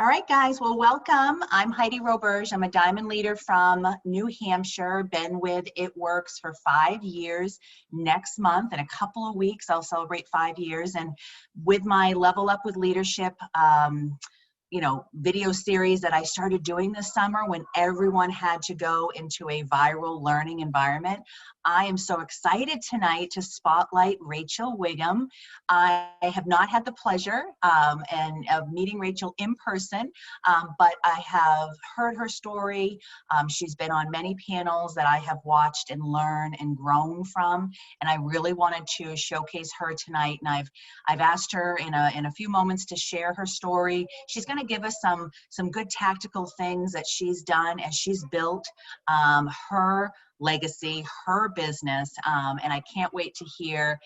All right, guys. Well, welcome. I'm Heidi Roberge. I'm a diamond leader from New Hampshire. Been with It Works for 5 years. Next month, in a couple of weeks, I'll celebrate 5 years. And with my Level Up with Leadership, video series that I started doing this summer when everyone had to go into a viral learning environment. I am so excited tonight to spotlight Rachel Wigham. I have not had the pleasure of meeting Rachel in person, but I have heard her story. She's been on many panels that I have watched and learned and grown from, and I really wanted to showcase her tonight. And I've asked her in a few moments to share her story. She's going to give us some good tactical things that she's done as she's built her legacy, her business, and I can't wait to hear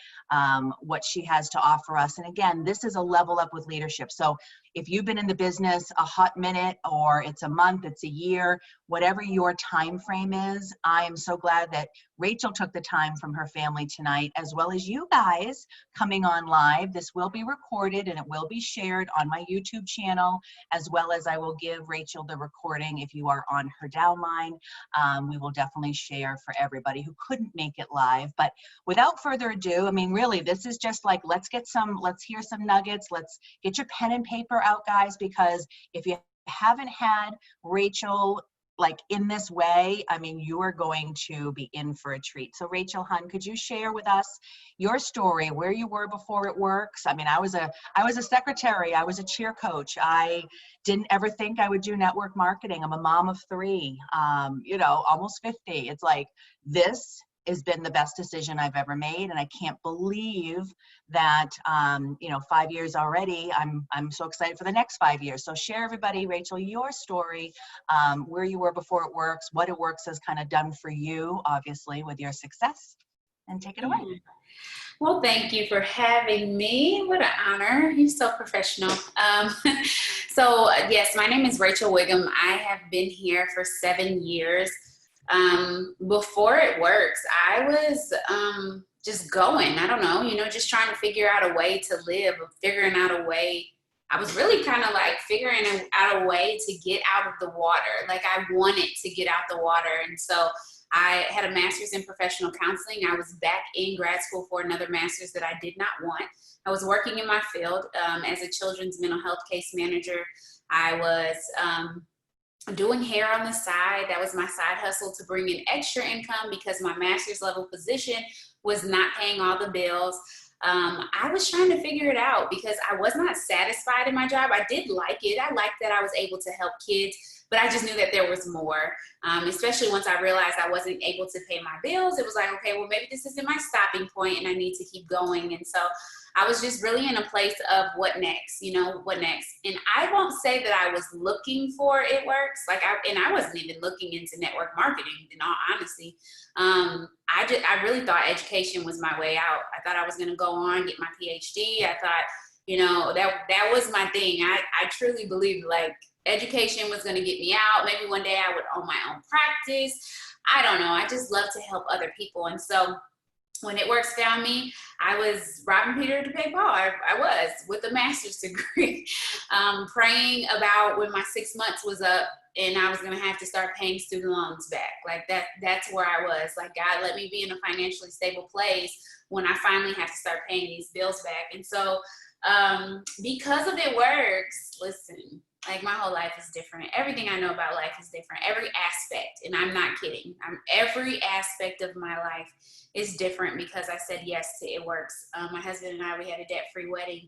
what she has to offer us. And again, this is a Level Up with Leadership. So if you've been in the business a hot minute, or it's a month, it's a year, whatever your time frame is, I am so glad that Rachel took the time from her family tonight, as well as you guys coming on live. This will be recorded and it will be shared on my YouTube channel, as well as I will give Rachel the recording if you are on her downline. We will definitely share for everybody who couldn't make it live. But without further ado, I mean, really, this is just like, let's hear some nuggets. Let's get your pen and paper out, guys, because if you haven't had Rachel like in this way, I mean, you are going to be in for a treat. So Rachel, hun, could you share with us your story, where you were before It Works? I mean, I was a secretary, I was a cheer coach. I didn't ever think I would do network marketing. I'm a mom of 3, almost 50. It's like, this has been the best decision I've ever made, and I can't believe that 5 years already. I'm so excited for the next 5 years. So share, everybody, Rachel, your story, where you were before It Works, what It Works has kind of done for you, obviously, with your success, and take it away. Well, thank you for having me. What an honor. You're so professional. So yes, my name is Rachel Wigham. I have been here for 7 years. Before It Works, I was just going, I don't know, just trying to figure out a way to live, figuring out a way. I was really kind of like figuring out a way to get out of the water. Like, I wanted to get out the water. And so I had a master's in professional counseling. I was back in grad school for another master's that I did not want. I was working in my field as a children's mental health case manager. I was doing hair on the side. That was my side hustle to bring in extra income because my master's level position was not paying all the bills. I was trying to figure it out because I was not satisfied in my job. I did like it. I liked that I was able to help kids, but I just knew that there was more, especially once I realized I wasn't able to pay my bills. It was like, okay, well, maybe this isn't my stopping point and I need to keep going. And so I was just really in a place of what next, what next? And I won't say that I was looking for It Works. I wasn't even looking into network marketing, in all honesty. I really thought education was my way out. I thought I was going to go on, get my PhD. I thought, that was my thing. I truly believed like education was going to get me out. Maybe one day I would own my own practice. I don't know. I just love to help other people. And so when It Works found me, I was robbing Peter to pay Paul. I was with a master's degree, praying about when my 6 months was up and I was going to have to start paying student loans back. Like that's where I was. Like, God, let me be in a financially stable place when I finally have to start paying these bills back. And so because of It Works, listen, like, my whole life is different. Everything I know about life is different. Every aspect, and I'm not kidding. Every aspect of my life is different because I said yes to It Works. My husband and I, we had a debt-free wedding.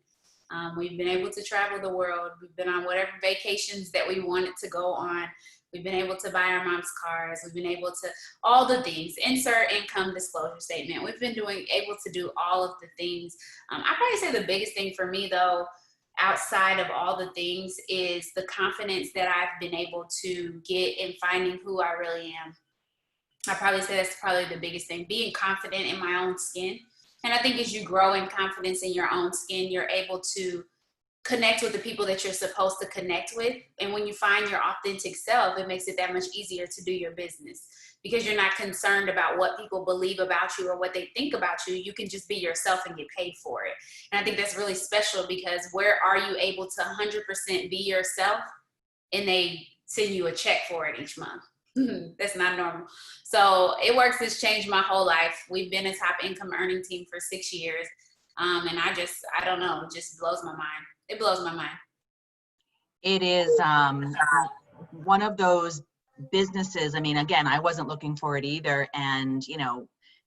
We've been able to travel the world. We've been on whatever vacations that we wanted to go on. We've been able to buy our mom's cars. We've been able to, all the things, insert income disclosure statement. We've been able to do all of the things. I probably say the biggest thing for me, though, outside of all the things, is the confidence that I've been able to get in finding who I really am. I probably say that's probably the biggest thing, being confident in my own skin. And I think as you grow in confidence in your own skin, you're able to connect with the people that you're supposed to connect with. And when you find your authentic self, it makes it that much easier to do your business, because you're not concerned about what people believe about you or what they think about you. You can just be yourself and get paid for it. And I think that's really special, because where are you able to 100% be yourself and they send you a check for it each month? That's not normal. So It Works has changed my whole life. We've been a top income earning team for 6 years. And I don't know, it just blows my mind. It blows my mind. It is one of those businesses. I mean, again, I wasn't looking for it either. And,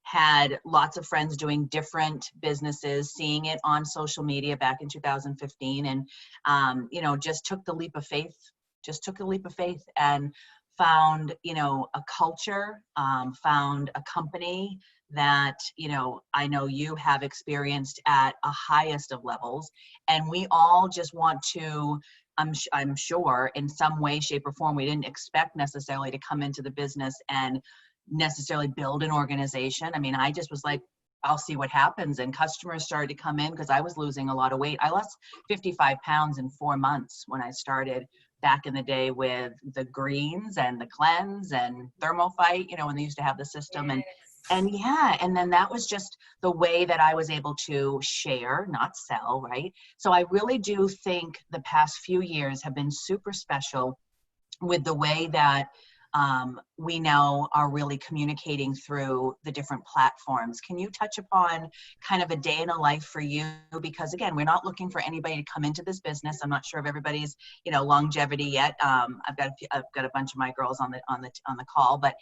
had lots of friends doing different businesses, seeing it on social media back in 2015. And, just took the leap of faith, and found, a culture, found a company that, I know you have experienced at a highest of levels. And we all just want to, I'm sure in some way, shape, or form, we didn't expect necessarily to come into the business and necessarily build an organization. I mean, I just was like, I'll see what happens. And customers started to come in because I was losing a lot of weight. I lost 55 pounds in 4 months when I started back in the day with the greens and the cleanse and thermal fight, when they used to have the system. And yeah, and then that was just the way that I was able to share, not sell, right? So I really do think the past few years have been super special with the way that we now are really communicating through the different platforms. Can you touch upon kind of a day in a life for you? Because again, we're not looking for anybody to come into this business. I'm not sure of everybody's, longevity yet. I've got a bunch of my girls on the call, but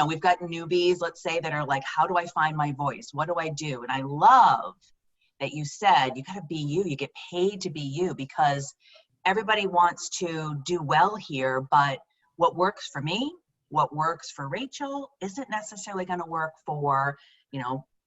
we've got newbies, let's say, that are like, how do I find my voice? What do I do? And I love that you said you got to be you. You get paid to be you, because everybody wants to do well here, but what works for me, what works for Rachel isn't necessarily going to work for,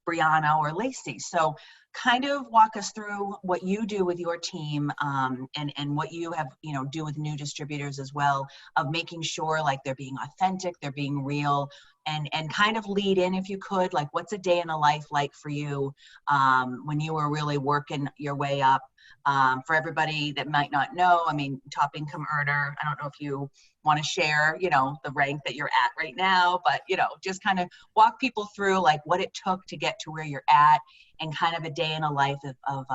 Brianna or Lacey. So kind of walk us through what you do with your team, and what you have, do with new distributors as well, of making sure like they're being authentic, they're being real, and kind of lead in, if you could, like what's a day in a life like for you when you were really working your way up. For everybody that might not know, I mean, top income earner, I don't know if you want to share, the rank that you're at right now, but, just kind of walk people through like what it took to get to where you're at, and kind of a day in a life of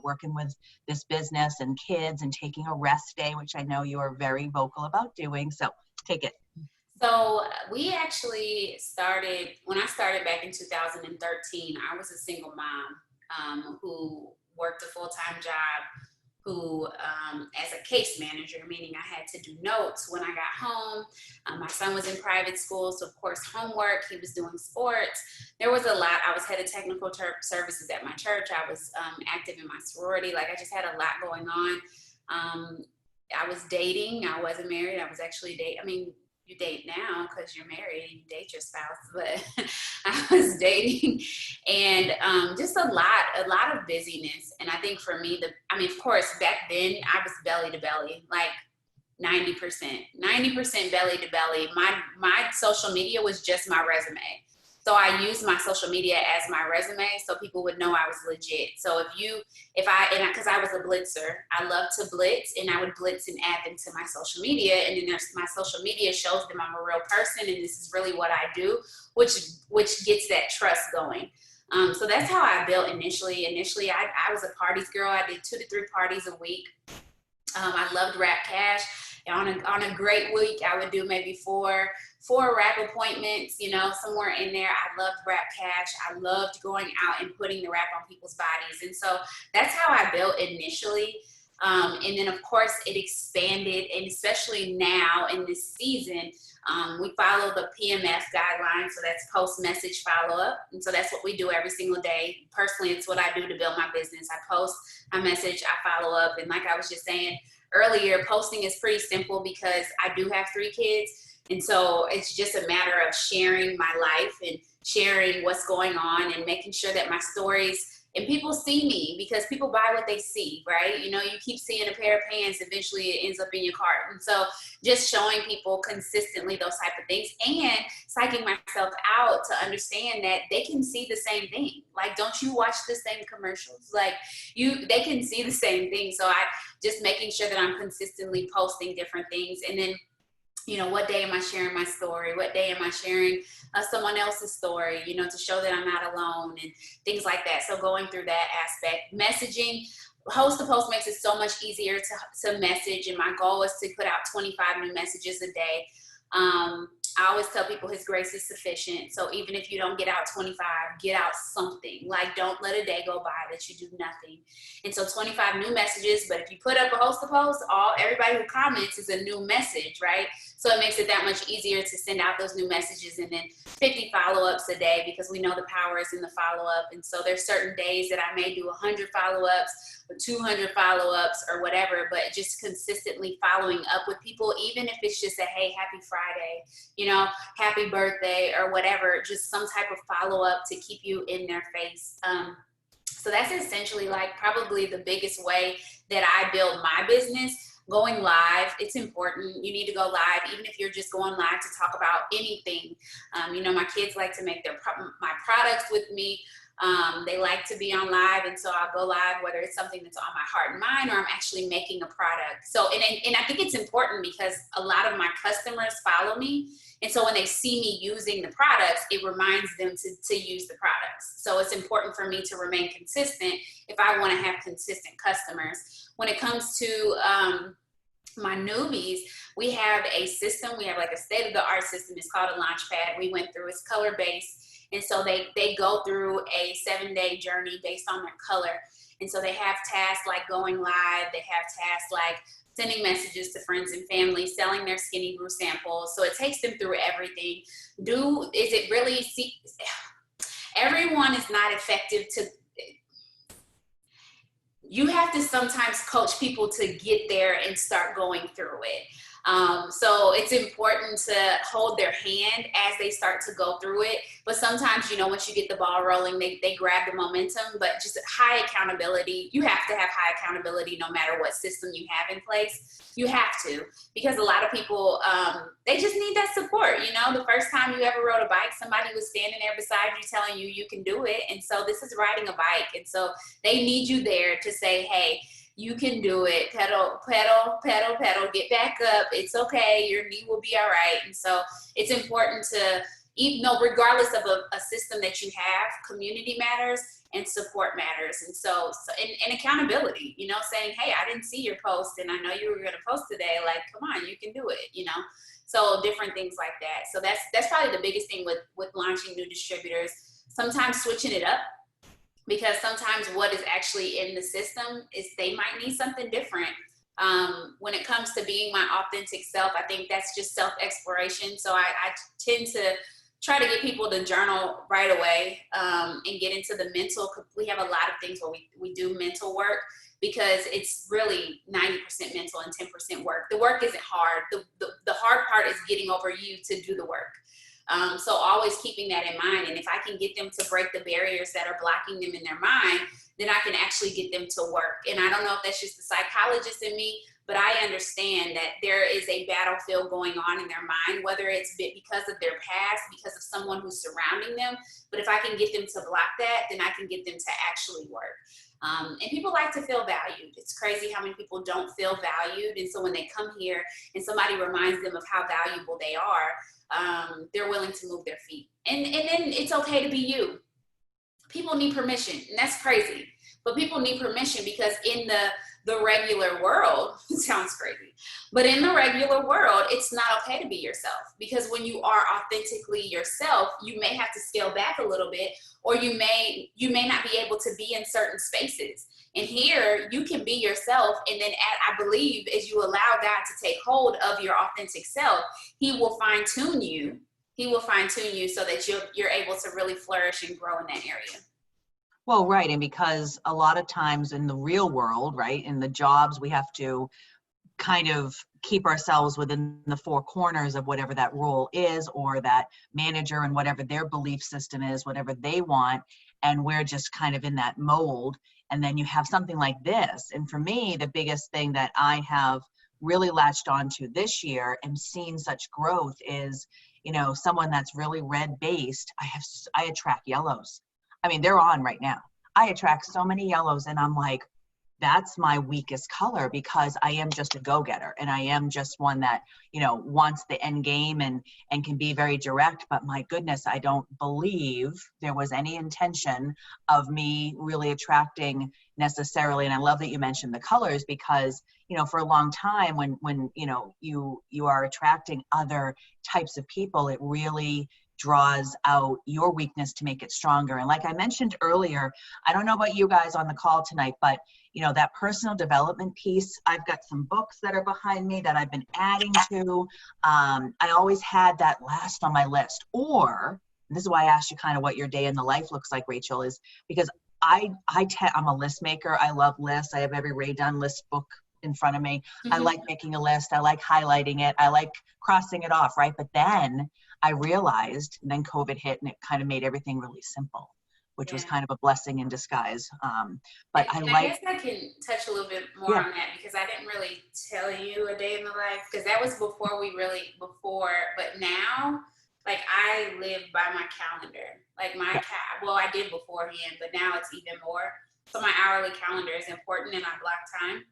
working with this business and kids and taking a rest day, which I know you are very vocal about doing. So take it. So we actually started, when I started back in 2013, I was a single mom who worked a full-time job, who as a case manager, meaning I had to do notes when I got home. My son was in private school, so of course homework, he was doing sports. There was a lot. I was head of technical services at my church. I was active in my sorority. Like I just had a lot going on. I was dating. I wasn't married. I was actually dating. I mean, you date now because you're married and you date your spouse, but I was dating, and just a lot of busyness. And I think for me, of course, back then I was belly to belly, like 90% belly to belly. My social media was just my resume. So I used my social media as my resume so people would know I was legit. So because I was a blitzer, I love to blitz, and I would blitz and add them to my social media. And then my social media shows them I'm a real person and this is really what I do, which gets that trust going. So that's how I built initially. Initially, I was a parties girl. I did 2 to 3 parties a week. I loved Rap Cash. On a great week, I would do maybe four rap appointments, somewhere in there. I loved Rap Cash. I loved going out and putting the rap on people's bodies. And so that's how I built initially. And then of course it expanded, and especially now in this season, we follow the PMF guidelines. So that's post-message follow-up. And so that's what we do every single day. Personally, it's what I do to build my business. I post, I message, I follow up. And like I was just saying earlier, posting is pretty simple because I do have 3 kids. And so it's just a matter of sharing my life and sharing what's going on and making sure that my stories And people see me because people buy what they see, right? You know, you keep seeing a pair of pants, eventually it ends up in your cart. And so just showing people consistently those type of things and psyching myself out to understand that they can see the same thing. Like, don't you watch the same commercials? Like, they can see the same thing. So I just making sure that I'm consistently posting different things. And then, you know, what day am I sharing my story? What day am I sharing someone else's story, you know, to show that I'm not alone and things like that. So going through that aspect, messaging, host to post makes it so much easier to message. And my goal is to put out 25 new messages a day. I always tell people His grace is sufficient. So even if you don't get out 25, get out something. Like, don't let a day go by that you do nothing. And so 25 new messages, but if you put up a host to post, everybody who comments is a new message, right? So it makes it that much easier to send out those new messages. And then 50 follow-ups a day, because we know the power is in the follow-up. And so there's certain days that I may do 100 follow-ups, or 200 follow-ups or whatever, but just consistently following up with people, even if it's just a, hey, happy Friday, you know, happy birthday or whatever, just some type of follow-up to keep you in their face. So that's essentially like probably the biggest way that I build my business. Going live, it's important. You need to go live, even if you're just going live to talk about anything. You know, my kids like to make my products with me. They like to be on live, and so I'll go live, whether it's something that's on my heart and mind or I'm actually making a product. So, and I think it's important because a lot of my customers follow me, and so when they see me using the products, it reminds them to use the products. So it's important for me to remain consistent if I want to have consistent customers. When it comes to my newbies, we have a system. We have like a state-of-the-art system. It's called a Launchpad. We went through. It's color-based. And so they go through a 7-day journey based on their color. And so they have tasks like going live. They have tasks like sending messages to friends and family, selling their Skinny Brew samples. So it takes them through everything. Everyone is not effective to, you have to sometimes coach people to get there and start going through it. So it's important to hold their hand as they start to go through it. But sometimes, you know, once you get the ball rolling, they grab the momentum. But just high accountability, you have to have high accountability no matter what system you have in place. You have to, because a lot of people, they just need that support. You know, the first time you ever rode a bike, somebody was standing there beside you telling you you can do it. And so this is riding a bike. And so they need you there to say, hey, you can do it. Pedal, pedal, pedal, pedal, get back up. It's okay. Your knee will be all right. And so it's important to, even though regardless of a system that you have, community matters and support matters. And so and accountability, you know, saying, hey, I didn't see your post and I know you were going to post today. Like, come on, you can do it, you know? So different things like that. So that's probably the biggest thing with launching new distributors. Sometimes switching it up, because sometimes what is actually in the system is they might need something different. When it comes to being my authentic self, I think that's just self-exploration. So I tend to try to get people to journal right away and get into the mental. We have a lot of things where we do mental work, because it's really 90% mental and 10% work. The work isn't hard. The hard part is getting over you to do the work. So always keeping that in mind. And if I can get them to break the barriers that are blocking them in their mind, then I can actually get them to work. And I don't know if that's just the psychologist in me, but I understand that there is a battlefield going on in their mind, whether it's because of their past, because of someone who's surrounding them. But if I can get them to block that, then I can get them to actually work. And people like to feel valued. It's crazy how many people don't feel valued. And so when they come here and somebody reminds them of how valuable they are, they're willing to move their feet. And then it's okay to be you. People need permission, and that's crazy. But people need permission because in the regular world, it sounds crazy, but in the regular world, it's not okay to be yourself, because when you are authentically yourself, you may have to scale back a little bit, or you may not be able to be in certain spaces. And here you can be yourself. And then I believe as you allow God to take hold of your authentic self, he will fine tune you. He will fine tune you so that you're able to really flourish and grow in that area. Well, right. And because a lot of times in the real world, right, in the jobs, we have to kind of keep ourselves within the four corners of whatever that role is, or that manager and whatever their belief system is, whatever they want. and we're just kind of in that mold. And then you have something like this. And for me, the biggest thing that I have really latched onto this year and seen such growth is, you know, someone that's really red based. I attract yellows. I mean, they're on right now. I attract so many yellows, and I'm like, that's my weakest color, because I am just a go-getter, and I am just one that, you know, wants the end game and can be very direct. But my goodness, I don't believe there was any intention of me really attracting necessarily. And I love that you mentioned the colors, because, you know, for a long time when you know, you are attracting other types of people, it really draws out your weakness to make it stronger. And like I mentioned earlier, I don't know about you guys on the call tonight, but you know, that personal development piece, I've got some books that are behind me that I've been adding to. I always had that last on my list. Or, and this is why I asked you kind of what your day in the life looks like, Rachel, is because I'm a list maker. I love lists. I have every Ray Dunn list book in front of me. I like making a list. I like highlighting it. I like crossing it off, right? But then I realized, and then COVID hit, and it kind of made everything really simple, which was kind of a blessing in disguise. But I guess I can touch a little bit more on that, because I didn't really tell you a day in the life, because that was but now, like, I live by my calendar. Like well, I did beforehand, but now it's even more. So my hourly calendar is important, and I block time.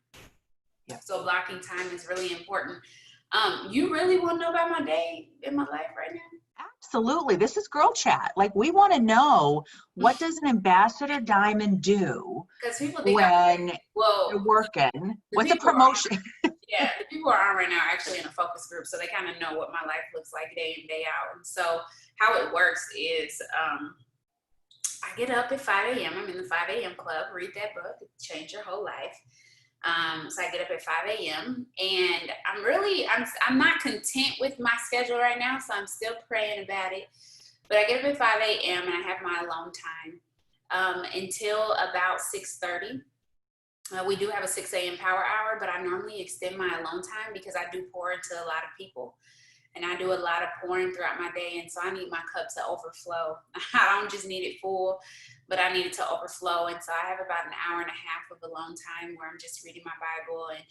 Yeah. So blocking time is really important. You really want to know about my day in my life right now? Absolutely. This is girl chat. Like, we want to know, what does an ambassador diamond do when you're working? What's a promotion? Yeah, the people who are on right now are actually in a focus group, so they kind of know what my life looks like day in, day out. And so how it works is I get up at 5 a.m. I'm in the 5 a.m. club. Read that book. It'll change your whole life. So I get up at 5 a.m. and I'm not content with my schedule right now, so I'm still praying about it. But I get up at 5 a.m. and I have my alone time until about 6:30. We do have a 6 a.m. power hour, but I normally extend my alone time because I do pour into a lot of people. And I do a lot of pouring throughout my day, and so I need my cup to overflow. I don't just need it full, but I need it to overflow. And so I have about an hour and a half of alone time where I'm just reading my Bible and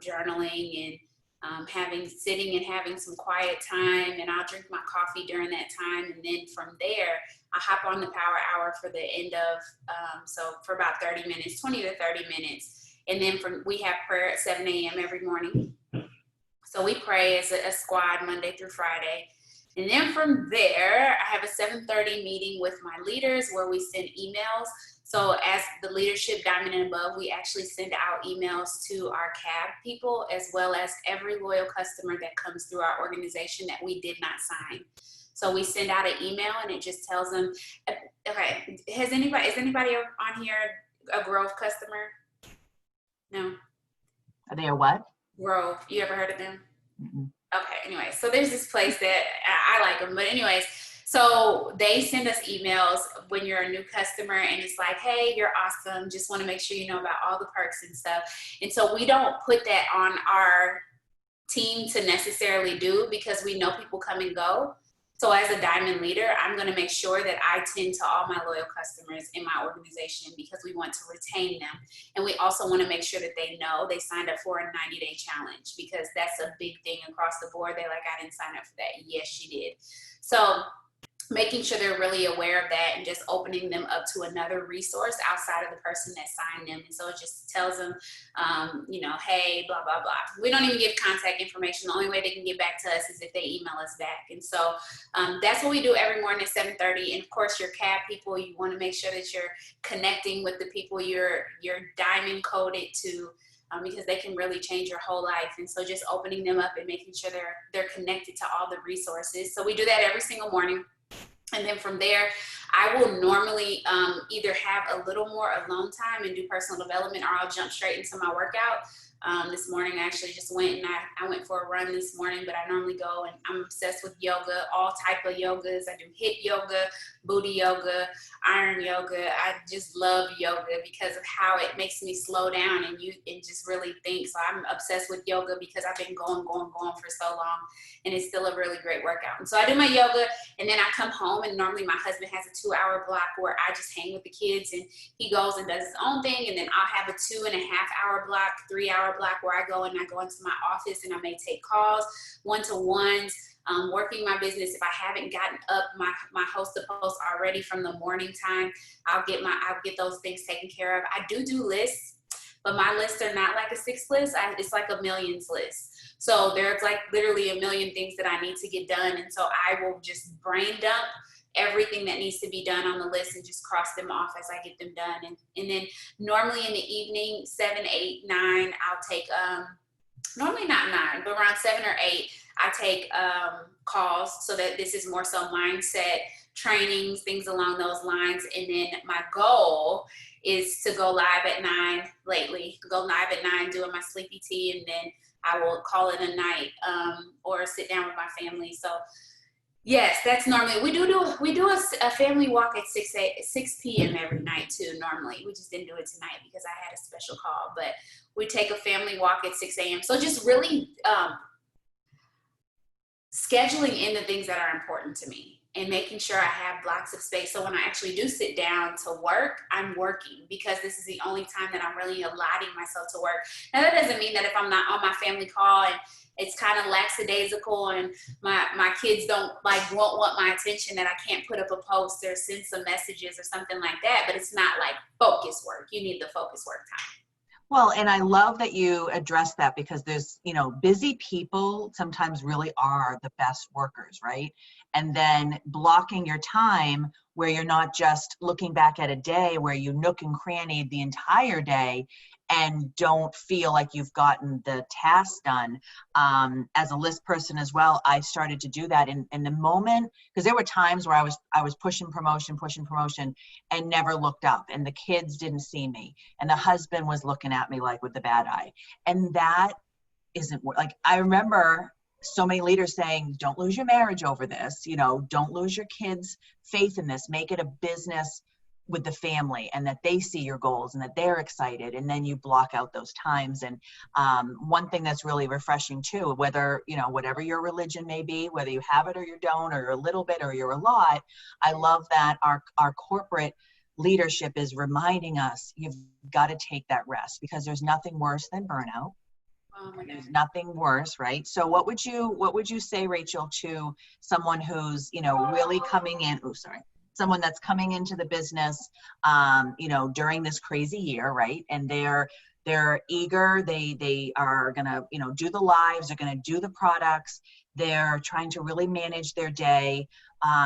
journaling and sitting and having some quiet time. And I'll drink my coffee during that time. And then from there, I hop on the power hour for the end of, so for about 30 minutes, 20 to 30 minutes. And then we have prayer at 7 a.m. every morning. So we pray as a squad Monday through Friday. And then from there, I have a 7:30 meeting with my leaders where we send emails. So as the leadership diamond and above, we actually send out emails to our CAB people, as well as every loyal customer that comes through our organization that we did not sign. So we send out an email and it just tells them, okay, is anybody on here a Grove customer? No. Are they a what? Grove. You ever heard of them? Mm-hmm. Okay, anyway, so there's this place that I like them, but anyways, so they send us emails when you're a new customer and it's like, hey, you're awesome. Just want to make sure you know about all the perks and stuff. And so we don't put that on our team to necessarily do, because we know people come and go. So as a diamond leader, I'm going to make sure that I tend to all my loyal customers in my organization, because we want to retain them. And we also want to make sure that they know they signed up for a 90-day challenge, because that's a big thing across the board. They're like, I didn't sign up for that. Yes, she did. So making sure they're really aware of that and just opening them up to another resource outside of the person that signed them. And so it just tells them, hey, blah, blah, blah. We don't even give contact information. The only way they can get back to us is if they email us back. And so that's what we do every morning at 7:30. And of course, your CAB people, you want to make sure that you're connecting with the people you're diamond coded to, because they can really change your whole life. And so just opening them up and making sure they're connected to all the resources. So we do that every single morning. And then from there, I will normally either have a little more alone time and do personal development, or I'll jump straight into my workout. This morning I actually just went and I went for a run this morning, but I normally go, and I'm obsessed with yoga, all type of yogas. I do hip yoga, booty yoga, iron yoga. I just love yoga because of how it makes me slow down and just really think. So I'm obsessed with yoga because I've been going for so long, and it's still a really great workout. And so I do my yoga, and then I come home, and normally my husband has a 2-hour block where I just hang with the kids, and he goes and does his own thing. And then I'll have a 2.5-hour block, 3-hour block where I go into my office and I may take calls, one-to-ones, working my business. If I haven't gotten up my host to post already from the morning time, I'll get those things taken care of. I do lists, but my lists are not like a 6 list. It's like a millions list. So there's like literally a million things that I need to get done. And so I will just brain dump everything that needs to be done on the list and just cross them off as I get them done. And then normally in the evening, 7, 8, 9, I'll take, normally not 9, but around 7 or 8, I take calls. So that this is more so mindset trainings, things along those lines. And then my goal is to go live at 9 lately, go live at 9 doing my sleepy tea, and then I will call it a night, or sit down with my family. So yes, that's normally, we do a family walk at 6 p.m. every night too, normally. We just didn't do it tonight because I had a special call, but we take a family walk at 6 a.m. So just really scheduling in the things that are important to me and making sure I have blocks of space. So when I actually do sit down to work, I'm working, because this is the only time that I'm really allotting myself to work. Now that doesn't mean that if I'm not on my family call and it's kind of lackadaisical and my kids won't want my attention, that I can't put up a post or send some messages or something like that, but it's not like focus work. You need the focus work time. Well, and I love that you address that, because there's, busy people sometimes really are the best workers, right? And then blocking your time where you're not just looking back at a day where you nook and crannied the entire day and don't feel like you've gotten the task done. As a list person as well, I started to do that in the moment, because there were times where I was pushing promotion and never looked up, and the kids didn't see me, and the husband was looking at me like with the bad eye. And that isn't like, I remember so many leaders saying, don't lose your marriage over this, don't lose your kids' faith in this, make it a business with the family, and that they see your goals and that they're excited, and then you block out those times. And one thing that's really refreshing too, whether, whatever your religion may be, whether you have it or you don't, or you're a little bit or you're a lot, I love that our corporate leadership is reminding us, you've got to take that rest, because there's nothing worse than burnout. Oh my God. There's nothing worse, right? So what would you say, Rachel, to someone who's, really coming in, someone that's coming into the business, during this crazy year, right? And they're eager, they are gonna, do the lives, they're gonna do the products, they're trying to really manage their day.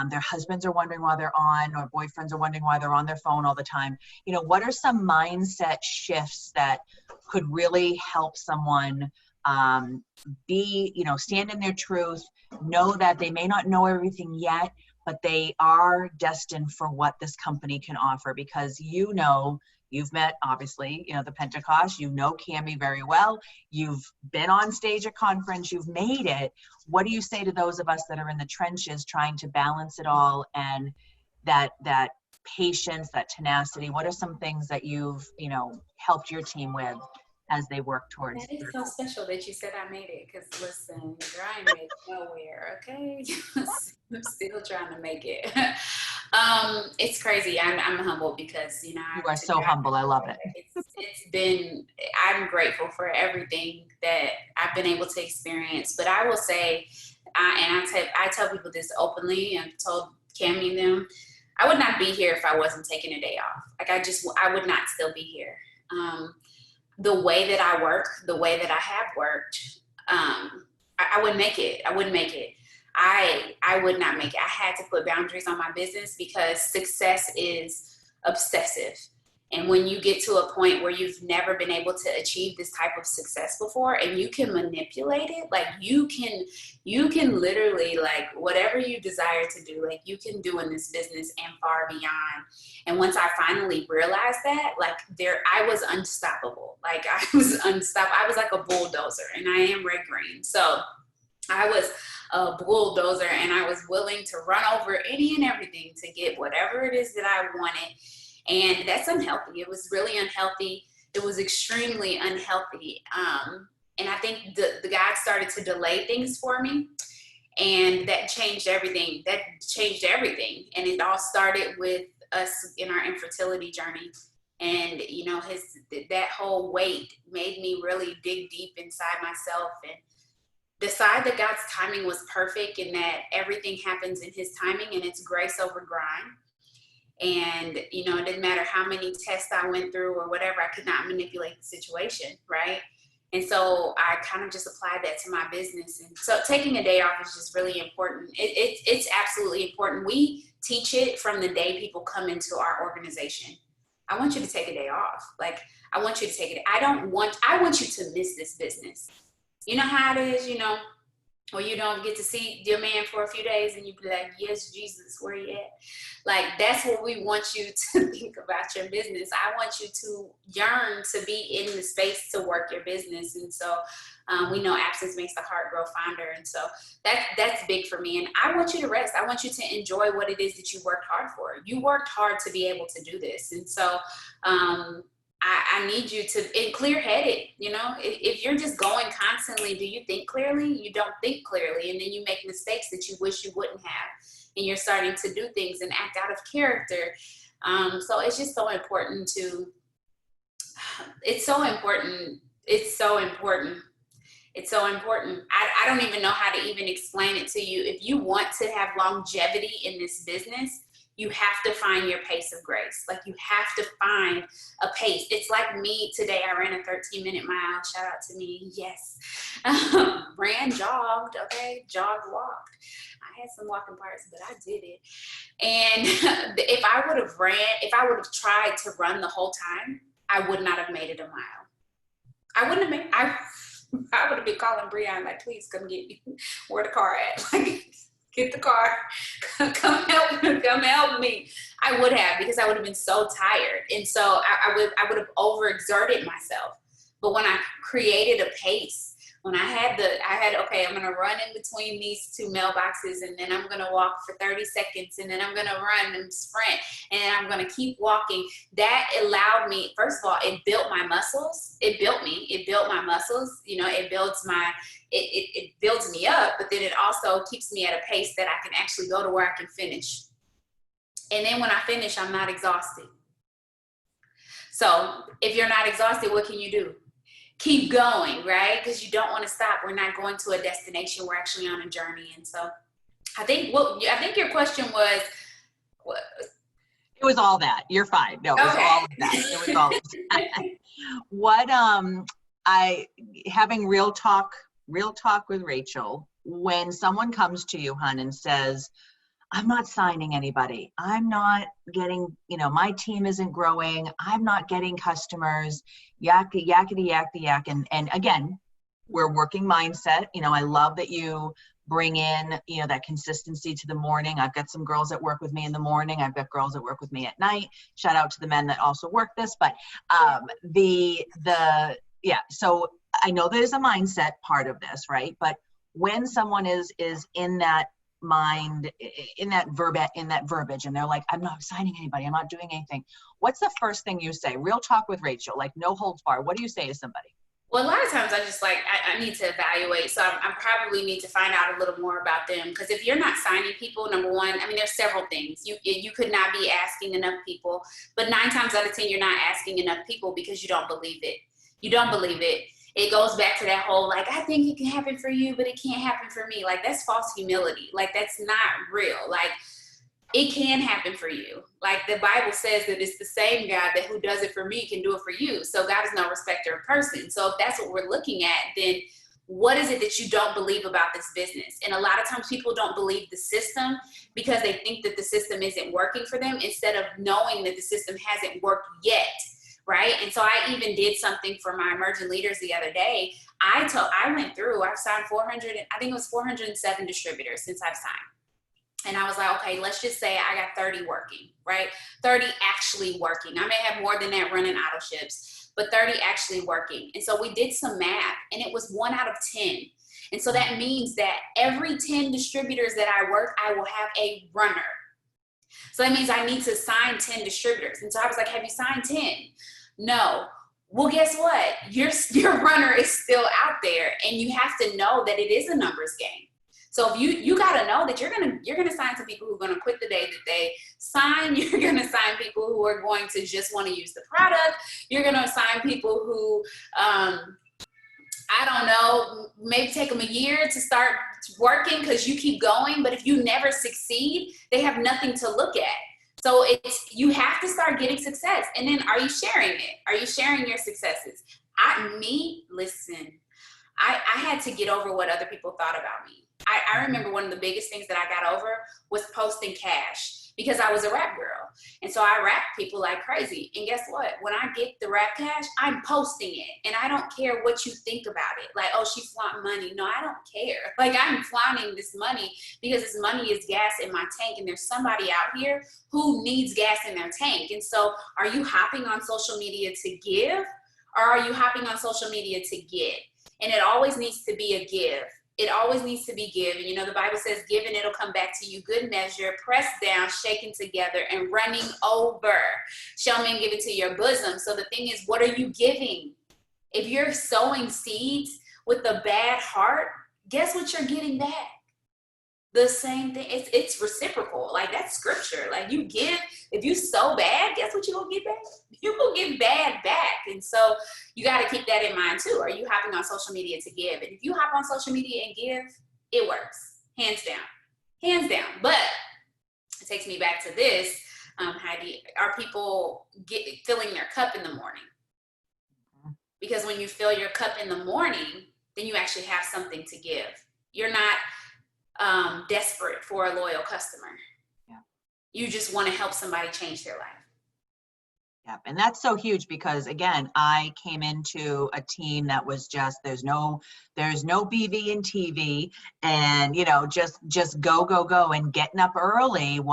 Their husbands are wondering why they're on, or boyfriends are wondering why they're on their phone all the time. What are some mindset shifts that could really help someone stand in their truth, know that they may not know everything yet, but they are destined for what this company can offer? Because you've met, obviously, the Pentecost, Cami very well. You've been on stage at conference, you've made it. What do you say to those of us that are in the trenches trying to balance it all, and that patience, that tenacity? What are some things that you've, helped your team with as they work towards? That is so special that you said I made it, because listen, girl, I ain't made it nowhere, okay? I'm still trying to make it. It's crazy. I'm humbled because, you are so humble. I love it. I'm grateful for everything that I've been able to experience. But I will say, I tell people this openly, and told Cami and them, I would not be here if I wasn't taking a day off. Like I would not still be here. The way that I work, the way that I have worked, I wouldn't make it. I wouldn't make it. I would not make it. I had to put boundaries on my business, because success is obsessive. And when you get to a point where you've never been able to achieve this type of success before, and you can manipulate it, like you can literally, like, whatever you desire to do, like you can do in this business and far beyond. And once I finally realized that, like I was unstoppable. Like I was unstoppable. I was like a bulldozer, and I am red green. So I was a bulldozer, and I was willing to run over any and everything to get whatever it is that I wanted. And that's unhealthy. It was really unhealthy. It was extremely unhealthy. And I think the God started to delay things for me, and that changed everything. And it all started with us in our infertility journey. And, you know, that whole weight made me really dig deep inside myself and decide that God's timing was perfect, and that everything happens in his timing, and it's grace over grind. And, you know, it didn't matter how many tests I went through or whatever, I could not manipulate the situation, right? And so I kind of just applied that to my business. And so taking a day off is just really important. It's absolutely important. We teach it from the day people come into our organization. I want you to take a day off. Like, I want you to take it. I want you to miss this business. You know how it is, you know, where you don't get to see your man for a few days and you be like, yes, Jesus, where you at? Like, that's what we want you to think about your business. I want you to yearn to be in the space to work your business. And so we know absence makes the heart grow fonder. And so that's big for me. And I want you to rest. I want you to enjoy what it is that you worked hard for. You worked hard to be able to do this. And so I need you to, and clear-headed, you know, if you're just going constantly, do you think clearly? You don't think clearly. And then you make mistakes that you wish you wouldn't have. And you're starting to do things and act out of character. So it's just so important it's so important. I don't even know how to even explain it to you. If you want to have longevity in this business, you have to find your pace of grace. Like, you have to find a pace. It's like me today. I ran a 13-minute mile. Shout out to me. Yes. Jogged, okay? Jogged, walked. I had some walking parts, but I did it. And if I would have tried to run the whole time, I would not have made it a mile. I wouldn't have made I would have been calling Breon, like, please come get me. Where the car at? Like, get the car, come help me. I would have, because I would have been so tired. And so I would have overexerted myself. But when I created a pace, when I had, okay, I'm going to run in between these two mailboxes, and then I'm going to walk for 30 seconds, and then I'm going to run and sprint, and then I'm going to keep walking. That allowed me, first of all, it built my muscles. It built my muscles. You know, it builds me up, but then it also keeps me at a pace that I can actually go to where I can finish. And then when I finish, I'm not exhausted. So if you're not exhausted, what can you do? Keep going, right? Because you don't want to stop. We're not going to a destination. We're actually on a journey. And so I think your question was, what? It was all that. You're fine. No, it was all of that. It was all of that. What having real talk with Rachel, when someone comes to you, hun, and says, I'm not signing anybody. I'm not getting, my team isn't growing. I'm not getting customers, yakety, yak. And again, we're working mindset. I love that you bring in, that consistency to the morning. I've got some girls that work with me in the morning. I've got girls that work with me at night. Shout out to the men that also work this. But so I know there's a mindset part of this, right? But when someone is in that mind, in that verbiage, and they're like, I'm not signing anybody, I'm not doing anything, what's the first thing you say? Real talk with Rachel, like no holds barred. What do you say to somebody? Well, a lot of times I just I need to evaluate. So I probably need to find out a little more about them. Because if you're not signing people, number one, there's several things. You could not be asking enough people, but 9 times out of 10, you're not asking enough people because you don't believe it. You don't believe it. It goes back to that whole, I think it can happen for you, but it can't happen for me. That's false humility. That's not real. It can happen for you. The Bible says that it's the same God that who does it for me can do it for you. So God is no respecter of person. So if that's what we're looking at, then what is it that you don't believe about this business? And a lot of times people don't believe the system because they think that the system isn't working for them, instead of knowing that the system hasn't worked yet, right? And so I even did something for my emerging leaders the other day. I've signed 400, I think it was 407 distributors since I've signed. And I was like, okay, let's just say I got 30 working, right? 30 actually working. I may have more than that running auto ships, but 30 actually working. And so we did some math, and it was 1 out of 10. And so that means that every 10 distributors that I work, I will have a runner. So that means I need to sign 10 distributors. And so I was like, have you signed 10? No. Well, guess what? Your runner is still out there, and you have to know that it is a numbers game. So if you got to know that you're gonna sign some people who are gonna quit the day that they sign. You're gonna sign people who are going to just want to use the product. You're gonna sign people who, I don't know, maybe take them a year to start working because you keep going. But if you never succeed, they have nothing to look at. So you have to start getting success. And then, are you sharing it? Are you sharing your successes? Listen, I had to get over what other people thought about me. I remember one of the biggest things that I got over was posting cash, because I was a rap girl. And so I rap people like crazy. And guess what? When I get the rap cash, I'm posting it. And I don't care what you think about it. Like, oh, she's flaunting money. No, I don't care. Like, I'm flaunting this money because this money is gas in my tank. And there's somebody out here who needs gas in their tank. And so, are you hopping on social media to give, or are you hopping on social media to get? And it always needs to be a give. It always needs to be give. And you know, the Bible says, give and it'll come back to you. Good measure, pressed down, shaken together, and running over. Shall men give it to your bosom. So the thing is, what are you giving? If you're sowing seeds with a bad heart, guess what you're getting back? The same thing. It's reciprocal. Like, that's scripture. Like, you give, if you sow bad, guess what you're gonna get back? You're gonna get bad back. And so you got to keep that in mind too. Are you hopping on social media to give? And if you hop on social media and give, it works, hands down. But it takes me back to this, Heidi. Are people filling their cup in the morning? Because when you fill your cup in the morning, then you actually have something to give. You're not desperate for a loyal customer. Yeah. You just want to help somebody change their life. Yeah, and that's so huge, because again, I came into a team that was just, there's no BV and TV, and you know, just go, and getting up early, you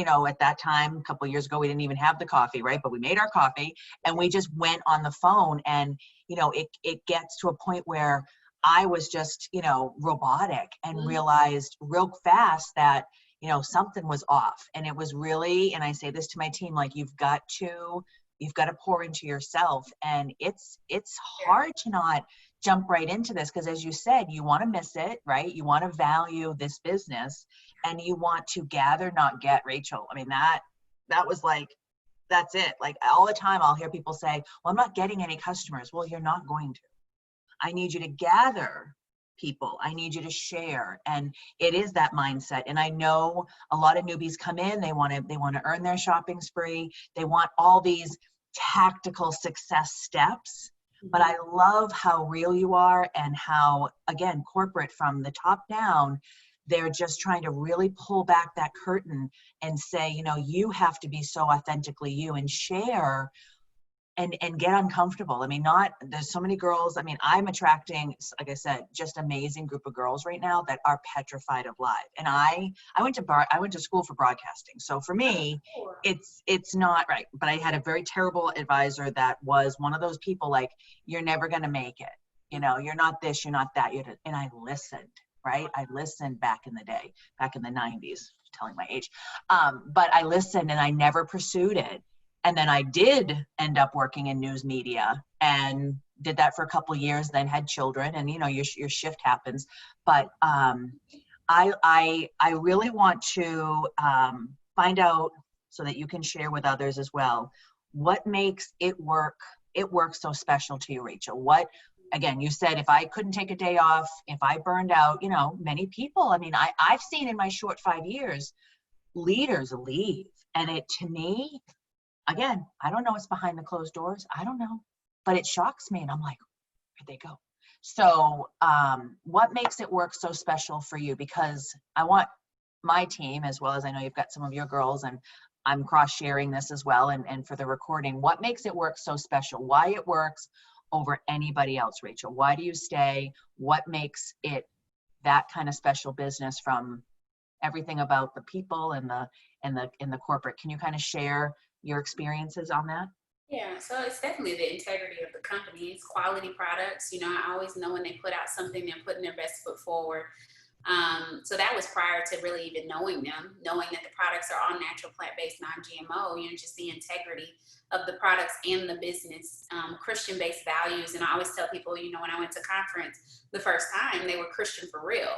know, at that time, a couple of years ago, we didn't even have the coffee, right? But we made our coffee and we just went on the phone, and you know, it gets to a point where I was just, you know, robotic, and realized real fast that, you know, something was off. And it was really, and I say this to my team, like, you've got to pour into yourself. And it's hard to not jump right into this, because as you said, you want to miss it, right? You want to value this business, and you want to gather, not get, Rachel. I mean, that was like, that's it. Like, all the time I'll hear people say, well, I'm not getting any customers. Well, you're not going to. I need you to gather people. I need you to share. And it is that mindset. And I know a lot of newbies come in, they want to earn their shopping spree. They want all these tactical success steps. But I love how real you are, and how, again, corporate, from the top down, they're just trying to really pull back that curtain and say, you know, you have to be so authentically you, and share and get uncomfortable. I mean, there's so many girls. I mean, I'm attracting, like I said, just amazing group of girls right now that are petrified of live. And I went to school for broadcasting. So for me, it's not right. But I had a very terrible advisor that was one of those people, like, you're never going to make it. You know, you're not this, you're not that. And I listened, right? I listened back in the day, back in the 90s, telling my age. But I listened, and I never pursued it. And then I did end up working in news media, and did that for a couple of years, then had children, and you know, your shift happens. But I really want to find out, so that you can share with others as well, what makes it work so special to you, Rachel. What, again, you said, if I couldn't take a day off, if I burned out, you know, many people, I mean, I've seen in my short 5 years, leaders leave. And it, to me, again, I don't know what's behind the closed doors. I don't know, but it shocks me. And I'm like, Where'd they go? So what makes it work so special for you? Because I want my team, as well as I know you've got some of your girls, and I'm cross-sharing this as well, and for the recording, what makes it work so special? Why it works over anybody else, Rachel? Why do you stay? What makes it that kind of special business, from everything about the people and the corporate? Can you kind of share your experiences on that? Yeah, so it's definitely the integrity of the company. It's quality products. You know, I always know when they put out something, they're putting their best foot forward. So that was prior to really even knowing them, knowing that the products are all natural, plant-based, non-GMO, you know, just the integrity of the products and the business, Christian-based values. And I always tell people, you know, when I went to conference the first time, they were Christian for real.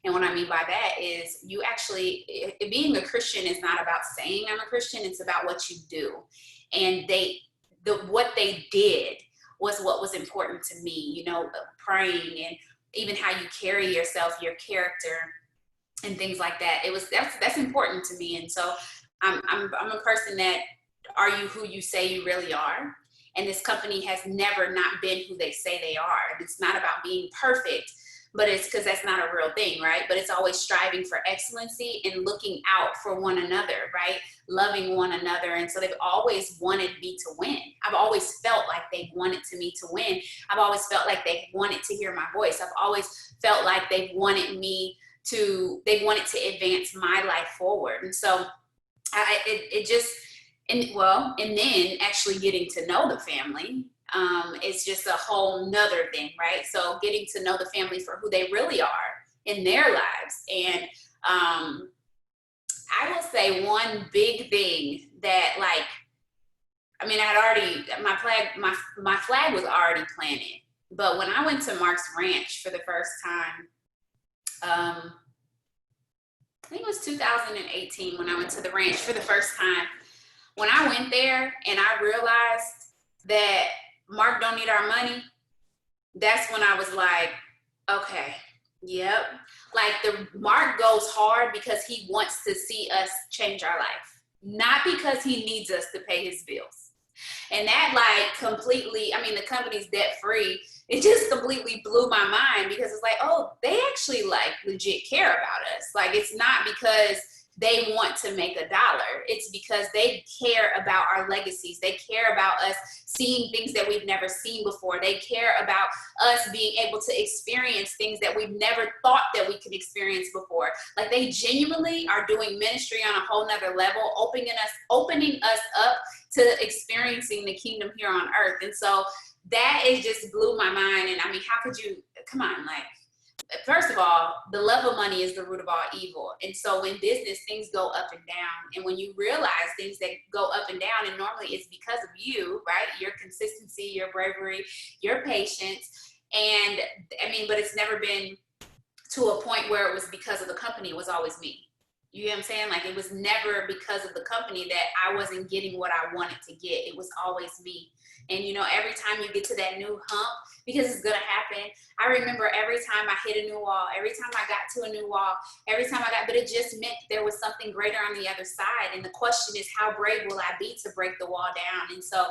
And what I mean by that is you actually, being a Christian is not about saying I'm a Christian, it's about what you do. And what they did was what was important to me, you know, praying and even how you carry yourself, your character, and things like that. That's important to me. And so I'm a person that, are you who you say you really are? And this company has never not been who they say they are. And it's not about being perfect, but it's because that's not a real thing, right? But it's always striving for excellency and looking out for one another, right? Loving one another. And so they've always wanted me to win. I've always felt like they wanted me to win. I've always felt like they wanted to hear my voice. I've always felt like they wanted to advance my life forward. And so and then actually getting to know the family, it's just a whole nother thing, right? So getting to know the family for who they really are in their lives. And I will say one big thing that, like, I mean, my flag was already planted. But when I went to Mark's Ranch for the first time, I think it was 2018 when I went to the ranch for the first time. When I went there and I realized that Mark don't need our money, that's when I was like, okay, yep. Like, the Mark goes hard because he wants to see us change our life, not because he needs us to pay his bills. And that, like, completely, I mean, the company's debt free. It just completely blew my mind, because it's like, oh, they actually, like, legit care about us. Like, it's not because they want to make $1. It's because they care about our legacies. They care about us seeing things that we've never seen before. They care about us being able to experience things that we've never thought that we could experience before. Like, they genuinely are doing ministry on a whole nother level, opening us up to experiencing the kingdom here on earth. And so that is just blew my mind. And I mean, how could you, come on, like, first of all, the love of money is the root of all evil. And so in business, things go up and down. And when you realize things that go up and down, and normally it's because of you, right? Your consistency, your bravery, your patience. And I mean, but it's never been to a point where it was because of the company. It was always me. You know what I'm saying? Like, it was never because of the company that I wasn't getting what I wanted to get. It was always me. And, you know, every time you get to that new hump, because it's going to happen. I remember every time I hit a new wall, every time I got to a new wall, but it just meant there was something greater on the other side. And the question is, how brave will I be to break the wall down? And so,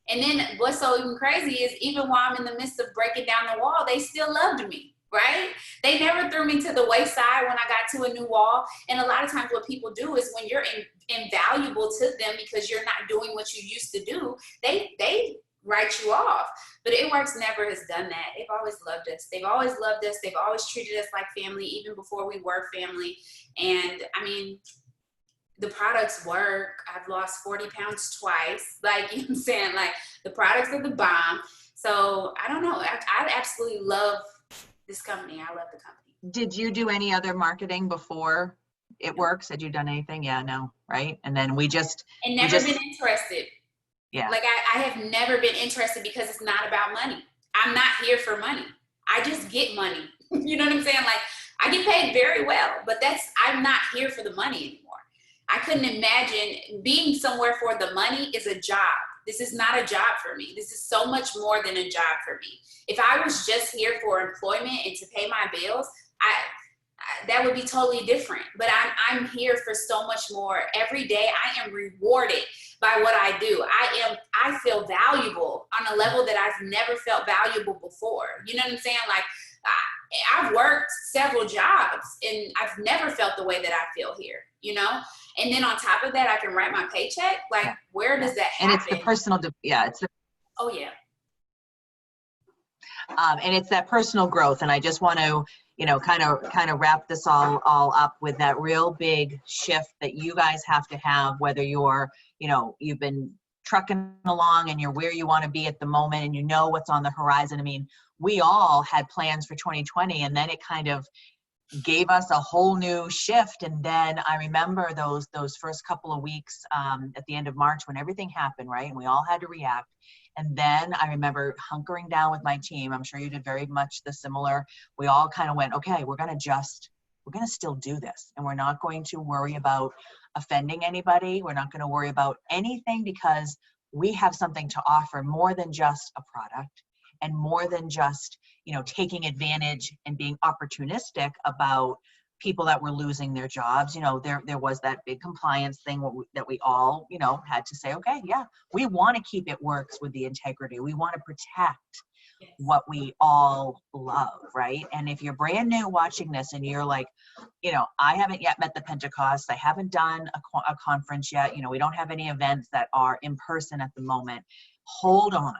and then what's so even crazy is, even while I'm in the midst of breaking down the wall, they still loved me. Right? They never threw me to the wayside when I got to a new wall. And a lot of times what people do is, when you're invaluable to them because you're not doing what you used to do, they write you off. But It Works never has done that. They've always loved us. They've always loved us. They've always treated us like family, even before we were family. And I mean, the products work. I've lost 40 pounds twice. Like, you know what I'm saying? Like, the products are the bomb. So I don't know. I absolutely love this company. I love the company. Did you do any other marketing before It Works? Had you done anything? Yeah, no, right? And then been interested. Yeah. Like, I have never been interested, because it's not about money. I'm not here for money. I just get money. You know what I'm saying? Like, I get paid very well, but I'm not here for the money anymore. I couldn't imagine being somewhere for the money is a job. This is not a job for me. This is so much more than a job for me. If I was just here for employment and to pay my bills, that would be totally different. But I'm here for so much more. Every day I am rewarded by what I do. I feel valuable on a level that I've never felt valuable before. You know what I'm saying? Like I've worked several jobs and I've never felt the way that I feel here, you know? And then on top of that, I can write my paycheck. Like, where does that happen? And it's the personal, Oh yeah. And it's that personal growth. And I just want to, you know, kind of wrap this all up with that real big shift that you guys have to have, whether you're, you know, you've been trucking along and you're where you want to be at the moment and you know what's on the horizon. I mean, we all had plans for 2020 and then it kind of gave us a whole new shift. And then I remember those first couple of weeks at the end of March when everything happened, right? And we all had to react. And then I remember hunkering down with my team. I'm sure you did very much the similar. We all kind of went, okay, we're going to still do this. And we're not going to worry about offending anybody. We're not going to worry about anything because we have something to offer more than just a product and more than just, you know, taking advantage and being opportunistic about people that were losing their jobs. You know, there was that big compliance thing that we all, you know, had to say, okay, yeah, we want to keep it works with the integrity. We want to protect what we all love, right? And if you're brand new watching this and you're like, you know, I haven't yet met the Pentecost, I haven't done a conference yet, you know, we don't have any events that are in person at the moment, hold on.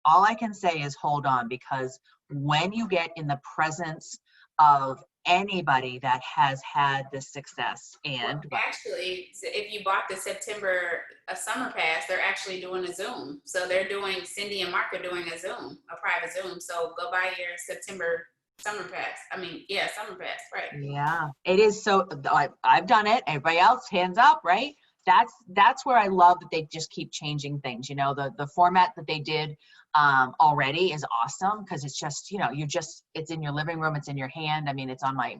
All I can say is hold on, because when you get in the presence of anybody that has had this success, and actually, if you bought the September summer pass, they're actually doing a Zoom. So they're doing, Cindy and Mark are doing a Zoom, a private Zoom. So go buy your September summer pass. I mean, yeah, summer pass, right? Yeah, it is. So I've done it. Everybody else, hands up, right? That's where I love that they just keep changing things. You know, the format that they did already is awesome because it's just, you know, it's in your living room, it's in your hand. I mean, it's on my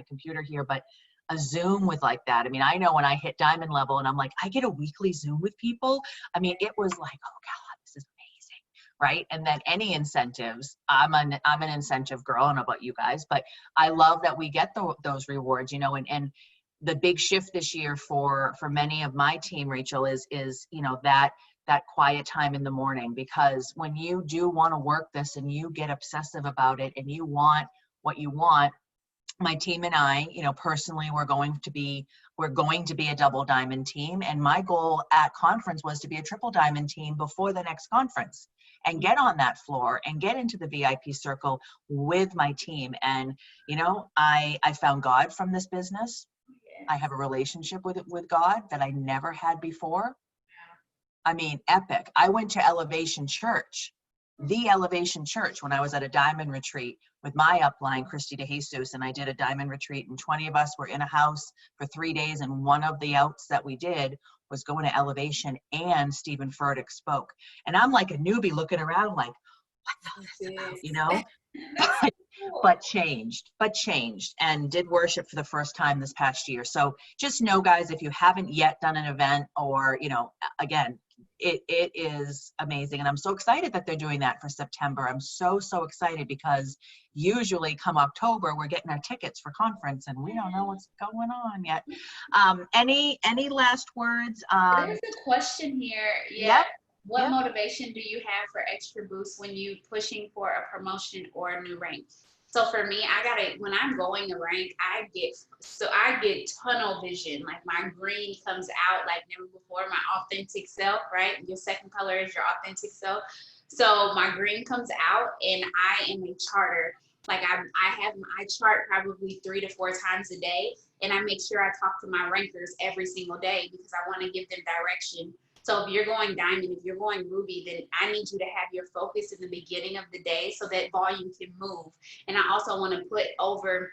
computer here, but a Zoom with like that. I mean, I know when I hit diamond level and I'm like, I get a weekly Zoom with people. I mean, it was like, oh God, this is amazing, right? And then any incentives, I'm an incentive girl. I don't know about you guys, but I love that we get those rewards, you know, and the big shift this year for many of my team, Rachel, is you know, that quiet time in the morning, because when you do want to work this and you get obsessive about it and you want what you want, my team and I, you know, personally, we're going to be a double diamond team. And my goal at conference was to be a triple diamond team before the next conference and get on that floor and get into the VIP circle with my team. And, you know, I found God from this business. I have a relationship with God that I never had before. I mean, epic. I went to Elevation Church, the Elevation Church, when I was at a diamond retreat with my upline, Christy DeJesus, and I did a diamond retreat, and 20 of us were in a house for 3 days, and one of the outs that we did was going to Elevation, and Stephen Furtick spoke. And I'm like a newbie looking around like, what the hell is this about, you know? but changed and did worship for the first time this past year. So just know, guys, if you haven't yet done an event, or, you know, again, it is amazing. And I'm so excited that they're doing that for September. I'm so excited, because usually come October, we're getting our tickets for conference and we don't know what's going on yet. Any last words? There's a question here. Yeah. Yep. What motivation do you have for extra boost when you pushing for a promotion or a new rank? So for me, when I'm going to rank, I get tunnel vision. Like my green comes out like never before, my authentic self, right? Your second color is your authentic self. So my green comes out and I am a charter. Like I chart probably 3 to 4 times a day, and I make sure I talk to my rankers every single day because I want to give them direction. So if you're going diamond, if you're going ruby, then I need you to have your focus in the beginning of the day so that volume can move. And I also want to put over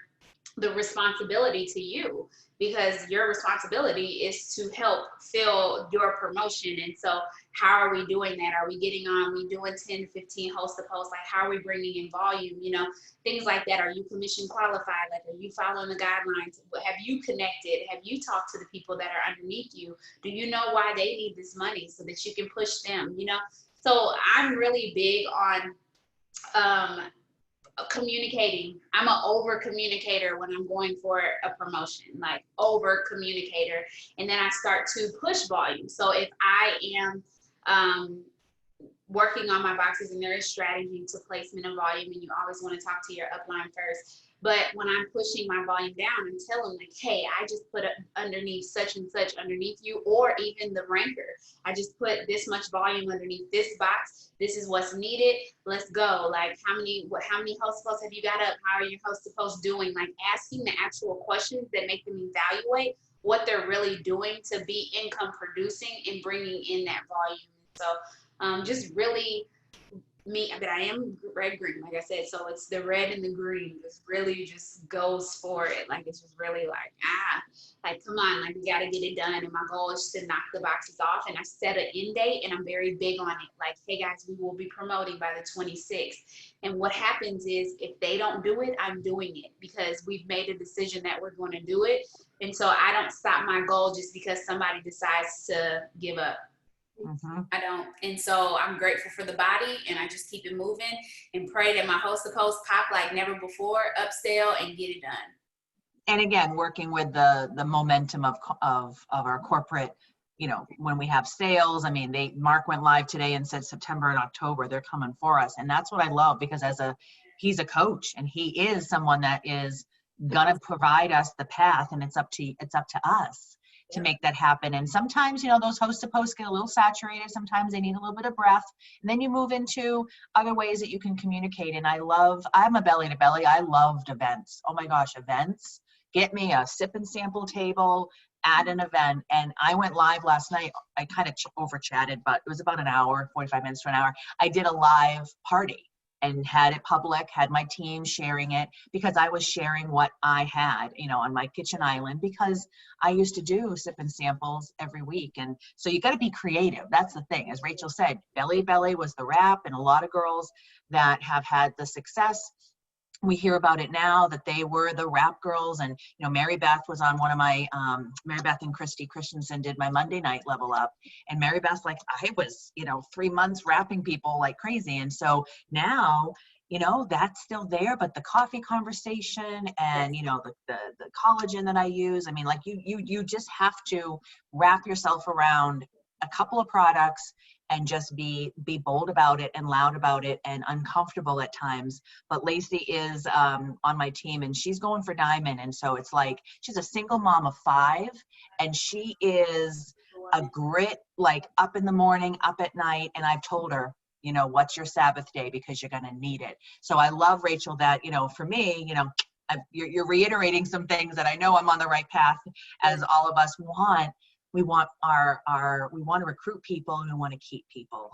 the responsibility to you, because your responsibility is to help fill your promotion. And so how are we doing that? Are we getting on? We doing 10 to 15 host to post? Like, how are we bringing in volume? You know, things like that. Are you commission qualified? Like, are you following the guidelines? Have you connected? Have you talked to the people that are underneath you? Do you know why they need this money so that you can push them? You know, so I'm really big on Communicating. I'm an over communicator when I'm going for a promotion, like over communicator. And then I start to push volume. So if I am working on my boxes and there is strategy to placement and volume, and you always want to talk to your upline first. But when I'm pushing my volume down, I'm telling like, hey, I just put underneath such and such underneath you, or even the ranker. I just put this much volume underneath this box. This is what's needed. Let's go. Like how many host posts have you got up? How are your host posts doing? Like asking the actual questions that make them evaluate what they're really doing to be income producing and bringing in that volume. So just really but I am red green, like I said, so it's the red and the green just really just goes for it. Like it's just really like come on, like we got to get it done. And my goal is to knock the boxes off, and I set an end date, and I'm very big on it. Like, hey guys, we will be promoting by the 26th. And what happens is if they don't do it, I'm doing it because we've made a decision that we're going to do it. And so I don't stop my goal just because somebody decides to give up. Mm-hmm. I don't. And so I'm grateful for the body, and I just keep it moving and pray that my host to post pop like never before, upsell, and get it done. And again, working with the momentum of our corporate, you know, when we have sales, I mean, Mark went live today and said September and October, they're coming for us. And that's what I love, because he's a coach, and he is someone that is gonna provide us the path, and it's up to us to make that happen. And sometimes, you know, those host to posts get a little saturated. Sometimes they need a little bit of breath. And then you move into other ways that you can communicate. And I'm a belly to belly. I loved events. Oh my gosh, events. Get me a sip and sample table at an event. And I went live last night. I kind of over chatted, but it was about an hour, 45 minutes to an hour. I did a live party and had it public, had my team sharing it, because I was sharing what I had, you know, on my kitchen island, because I used to do sip and samples every week. And so you got to be creative. That's the thing. As Rachel said, Belly Belly was the wrap, and a lot of girls that have had the success, we hear about it now, that they were the rap girls. And, you know, Mary Beth was on one of my, Mary Beth and Christy Christensen did my Monday night level up. And Mary Beth's like, I was, you know, 3 months rapping people like crazy. And so now, you know, that's still there, but the coffee conversation and, you know, the collagen that I use, I mean, like you just have to wrap yourself around a couple of products and just be bold about it and loud about it and uncomfortable at times. But Lacey is on my team, and she's going for diamond. And so it's like, she's a single mom of 5, and she is a grit, like up in the morning, up at night. And I've told her, you know, what's your Sabbath day, because you're going to need it. So I love, Rachel, that, you know, for me, you know, you're reiterating some things that I know I'm on the right path, as all of us want. We want we want to recruit people, and we want to keep people.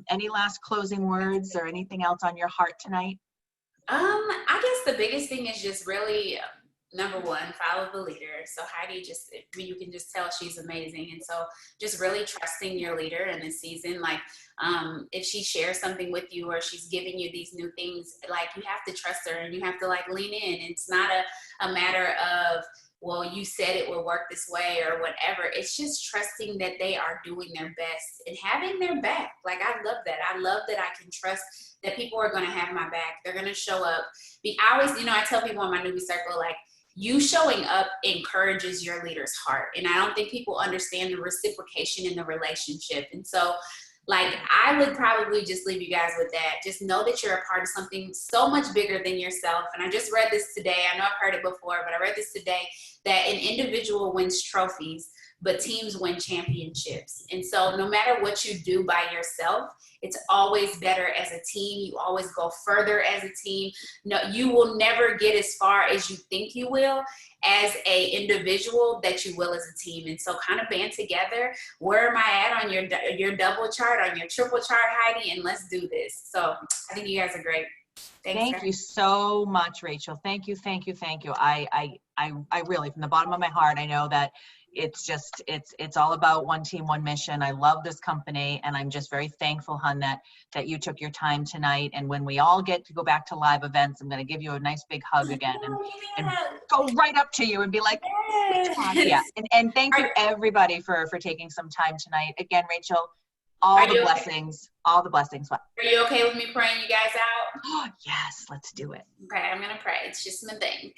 Any last closing words or anything else on your heart tonight? I guess the biggest thing is just really, number one, follow the leader. So Heidi, you can just tell she's amazing. And so just really trusting your leader in this season. Like, if she shares something with you, or she's giving you these new things, like, you have to trust her, and you have to like lean in. It's not a matter of, well, you said it will work this way or whatever. It's just trusting that they are doing their best and having their back. Like, I love that. I love that I can trust that people are going to have my back. They're going to show up. I always, you know, I tell people in my newbie circle, like, you showing up encourages your leader's heart. And I don't think people understand the reciprocation in the relationship. And so, like, I would probably just leave you guys with that. Just know that you're a part of something so much bigger than yourself. And I just read this today. I know I've heard it before, but I read this today, that an individual wins trophies, but teams win championships. And so no matter what you do by yourself, it's always better as a team. You always go further as a team. No, you will never get as far as you think you will as a individual that you will as a team. And so kind of band together. Where am I at on your double chart, on your triple chart, Heidi? And let's do this. So I think you guys are great. Thank you so much, Rachel. Thank you. I really, from the bottom of my heart, I know that it's all about one team, one mission. I love this company, and I'm just very thankful, hun, that you took your time tonight. And when we all get to go back to live events, I'm going to give you a nice big hug again and go right up to you and be like, yeah. And thank you everybody for taking some time tonight. Again, Rachel, all the blessings. What? Are you okay with me praying you guys out? Yes. Yes, let's do it. Okay, I'm going to pray. It's just my thing.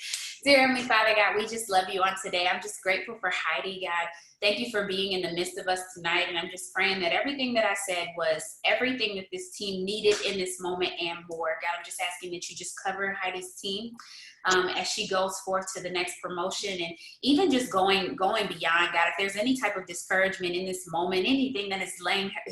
Dear Heavenly Father, God, we just love you on today. I'm just grateful for Heidi, God. Thank you for being in the midst of us tonight. And I'm just praying that everything that I said was everything that this team needed in this moment and more. God, I'm just asking that you just cover Heidi's team as she goes forth to the next promotion, and even just going beyond. God, if there's any type of discouragement in this moment, anything that is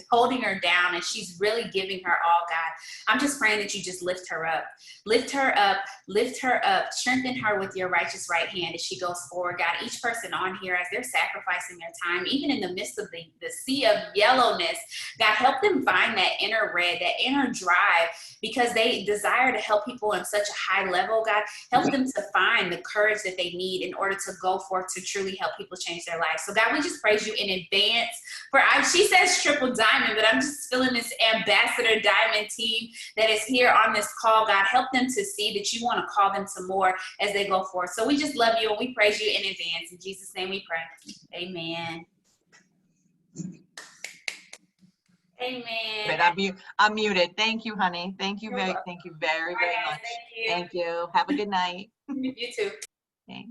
holding her down, and she's really giving her all, God, I'm just praying that you just lift her up. Lift her up, lift her up, strengthen her with your righteous right hand as she goes forward. God, each person on here, as they're sacrificing their time, even in the midst of the sea of yellowness, God, help them find that inner red, that inner drive, because they desire to help people on such a high level. God, help them to find the courage that they need in order to go forth to truly help people change their lives. So God, we just praise you in advance for, she says triple diamond, but I'm just feeling this ambassador diamond team that is here on this call. God, help them to see that you want to call them to more as they go forth. So we just love you and we praise you in advance. In Jesus' name we pray. Amen. Amen. But I'm muted. Thank you, honey. Thank you very, You're thank you very, welcome. very All right, guys, much. thank you. Thank you. Have a good night. You too. Thanks.